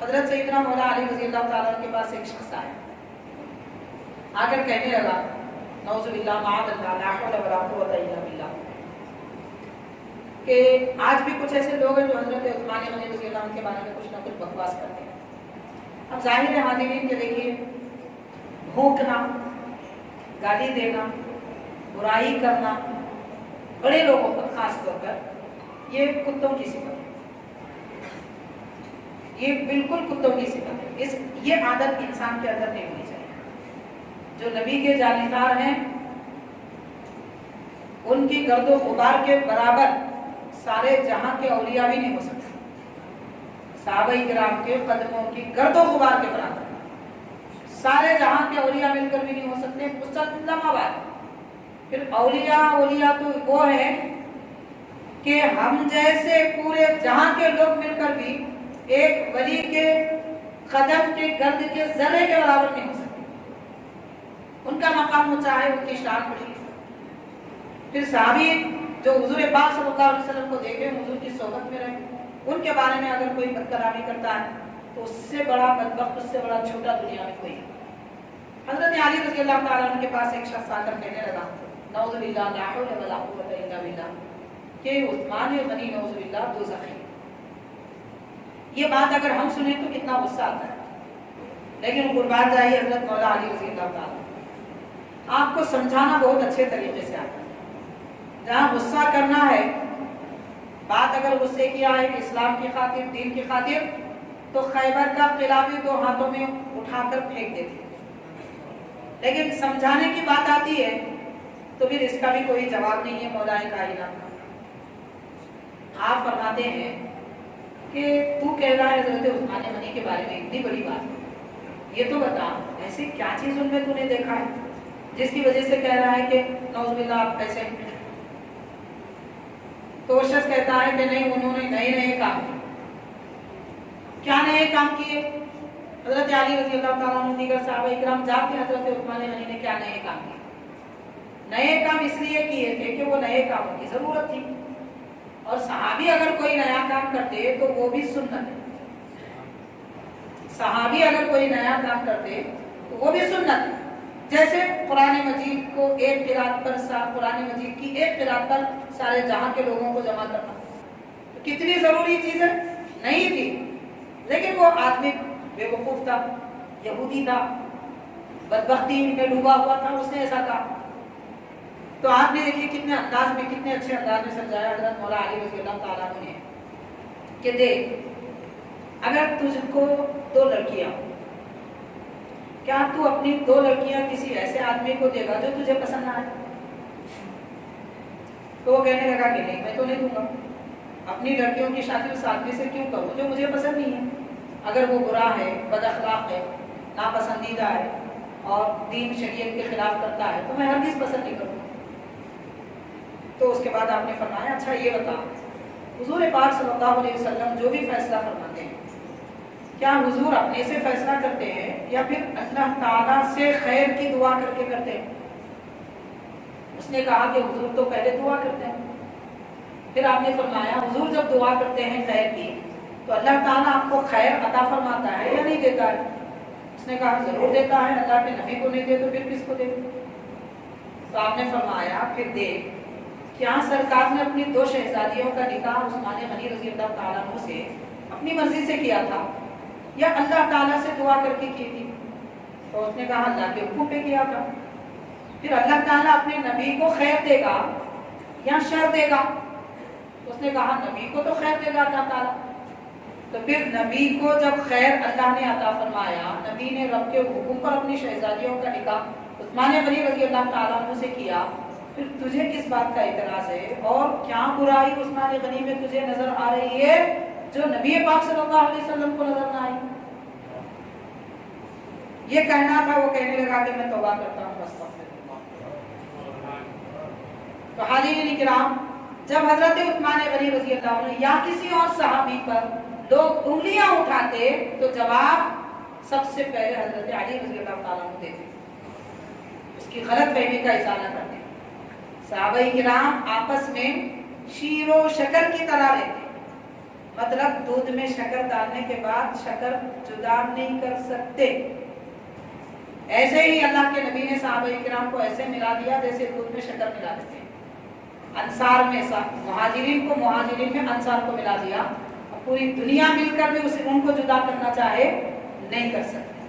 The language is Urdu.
حضرت سیدنا مولا علی رضی اللہ تعالیٰ کے پاس ایک شخص آیا، آ کر کہنے لگا نعوذ باللہ معاذ اللہ لا حول ولا قوۃ الا باللہ، کہ آج بھی کچھ ایسے لوگ ہیں جو حضرت عثمان غنی رضی اللہ عنہ کے بارے میں کچھ نہ کچھ بکواس کرتے ہیں۔ اب ظاہر ہے حاضرین کہ دیکھیے، بھونکنا، گالی دینا، برائی کرنا بڑے لوگوں پر خاص طور پر یہ کتوں کی صفت ہے، یہ بالکل کتوں کی صفت ہے۔ یہ عادت انسان کے اندر نہیں ہونی چاہیے۔ جو نبی کے جانبدار ہیں ان کی گرد و غبار کے برابر سارے جہاں کے اولیاء بھی نہیں ہو سکتے، صحابہ کرام کے قدموں کی گرد و غبار کے برابر سارے جہاں کے اولیاء مل کر بھی نہیں ہو سکتے، مسلم بات۔ پھر اولیاء تو وہ ہیں کہ ہم جیسے پورے جہاں کے لوگ مل کر بھی ایک ولی کے قدم کے گرد کے ذرے کے برابر نہیں ہو سکتے، ان کا مقام اونچا ہے، ان کی شان بڑی ہے۔ پھر صحابی جو حضور پاک صلی اللہ علیہ وسلم کو دیکھے، حضور کی صحبت میں رہے، ان کے بارے میں اگر کوئی بد کلامی کرتا ہے تو اس سے بڑا بدبخت، اس سے بڑا چھوٹا دنیا میں کوئی ہے۔ حضرت علی رضی اللہ تعالیٰ عنہ کے پاس ایک شخص آ کر کہنے لگا نعوذ باللہ لا حول ولا قوۃ الا باللہ، کہ عثمان غنی نعوذ باللہ دوزخی۔ یہ بات اگر ہم سنیں تو کتنا غصہ آتا ہے، لیکن قربان جائیے حضرت مولا علی رضی اللہ تعالیٰ، آپ کو سمجھانا بہت اچھے طریقے سے آتا ہے۔ جہاں غصہ کرنا ہے، بات اگر غصے کی آئے اسلام کی خاطر، دین کی خاطر، تو خیبر کا قلعہ بھی دو ہاتھوں میں اٹھا کر پھینک دیتے، لیکن سمجھانے کی بات آتی ہے تو پھر اس کا بھی کوئی جواب نہیں ہے مولا کائنات کا۔ آپ فرماتے ہیں کہ تو کہہ رہا ہے حضرت عثمان غنی کے بارے میں اتنی بڑی بات، یہ تو بتا ایسی کیا چیز ان میں تو نے دیکھا ہے جس کی وجہ سے کہہ رہا ہے کہ نعوذ باللہ آپ ایسے ہیں؟ تو وہ شخص کہتا ہے کہ نہیں، انہوں نے نئے کام کیے۔ کیا نئے کام کیے؟ حضرت علی رضی اللہ تعالیٰ عنہ دیگر صحابہ کرام جانتے ہیں حضرت عثمان غنی نے کیا نئے کام کیے۔ نئے کام اس لیے کیے تھے کہ وہ نئے کاموں کی ضرورت تھی، اور صحابی اگر کوئی نیا کام کرتے تو وہ بھی سنت ہے۔ صحابی اگر کوئی نیا کام کرتے تو وہ بھی سنت ہے۔ جیسے قرآن مجید کو ایک قرات پر، قرآن مجید کی ایک قرات پر سارے جہاں کے لوگوں کو جمع کرنا کتنی ضروری چیز ہے، نہیں تھی، لیکن وہ آدمی بے وقوف تھا، یہودی تھا، بدبختی میں ڈوبا ہوا تھا، اس نے ایسا کہا۔ تو آپ نے دیکھیے کتنے انداز میں، کتنے اچھے انداز میں سمجھایا حضرت مولا علی رضی اللہ تعالیٰ عنہ نے کہ دیکھ، اگر تجھ کو دو لڑکیاں، کیا تو اپنی دو لڑکیاں کسی ایسے آدمی کو دے گا جو تجھے پسند نہ آئے؟ تو وہ کہنے لگا کہ نہیں، میں تو نہیں دوں گا، اپنی لڑکیوں کی شادی اس آدمی سے کیوں کروں جو مجھے پسند نہیں ہے؟ اگر وہ برا ہے، بد اخلاق ہے، ناپسندیدہ ہے اور دین شریعت کے خلاف کرتا ہے تو میں ہرگز پسند نہیں کروں۔ تو اس کے بعد آپ نے فرمایا اچھا یہ بتا، حضور پاک صلی اللہ علیہ وسلم جو بھی فیصلہ فرماتے ہیں، کیا حضور اپنے سے فیصلہ کرتے ہیں یا پھر اللہ تعالیٰ سے خیر کی دعا کر کے کرتے ہیں؟ اس نے کہا کہ حضور تو پہلے دعا کرتے ہیں۔ پھر آپ نے فرمایا حضور جب دعا کرتے ہیں خیر کی تو اللہ تعالیٰ آپ کو خیر عطا فرماتا ہے یا نہیں دیتا ہے؟ اس نے کہا ضرور دیتا ہے، اللہ کے نبی کو نہیں دے تو پھر کس کو دے؟ تو آپ نے فرمایا پھر دیکھ، کیا سرکار نے اپنی دو شہزادیوں کا نکاح عثمان غنی رضی اللہ تعالیٰ عنہ سے اپنی مرضی سے کیا تھا یا اللہ تعالیٰ سے دعا کر کے کی تھی؟ تو اس نے کہا اللہ کے حکم پہ کیا تھا۔ پھر اللہ تعالیٰ اپنے نبی کو خیر دے گا یا شر دے گا؟ اس نے کہا نبی کو تو خیر دے گا اللہ تعالیٰ۔ تو پھر نبی کو جب خیر اللہ نے عطا فرمایا، نبی نے رب کے حکم پر اپنی شہزادیوں کا نکاح عثمان غنی رضی اللہ تعالیٰ عنہ سے کیا، پھر تجھے کس بات کا اعتراض ہے؟ اور کیا برائی عثمان غنی میں تجھے نظر آ رہی ہے جو نبی پاک صلی اللہ علیہ وسلم کو نظر نہ آئی؟ یہ کہنا تھا، وہ کہنے لگا کہ میں توبہ کرتا ہوں بس۔ تو حاضرین کرام، جب حضرت عثمان غنی رضی اللہ عنہ یا کسی اور صحابی پر لوگ انگلیاں اٹھاتے تو جواب سب سے پہلے حضرت علی رضی اللہ تعالیٰ عنہ دیتے، اس کی غلط فہمی کا ازالہ کرتے۔ صحابہ کرام آپس میں شیر و شکر کی طرح رہتے، مطلب دودھ میں شکر ڈالنے کے بعد شکر جدا نہیں کر سکتے. ایسے ہی اللہ کے نبی نے صحابہ کرام کو ایسے ملا دیا جیسے دودھ میں شکر ملا دیتے ہیں. انصار میں مہاجرین کو مہاجرین میں انصار کو ملا دیا. پوری دنیا مل کر بھی ان کو جدا کرنا چاہے نہیں کر سکتے.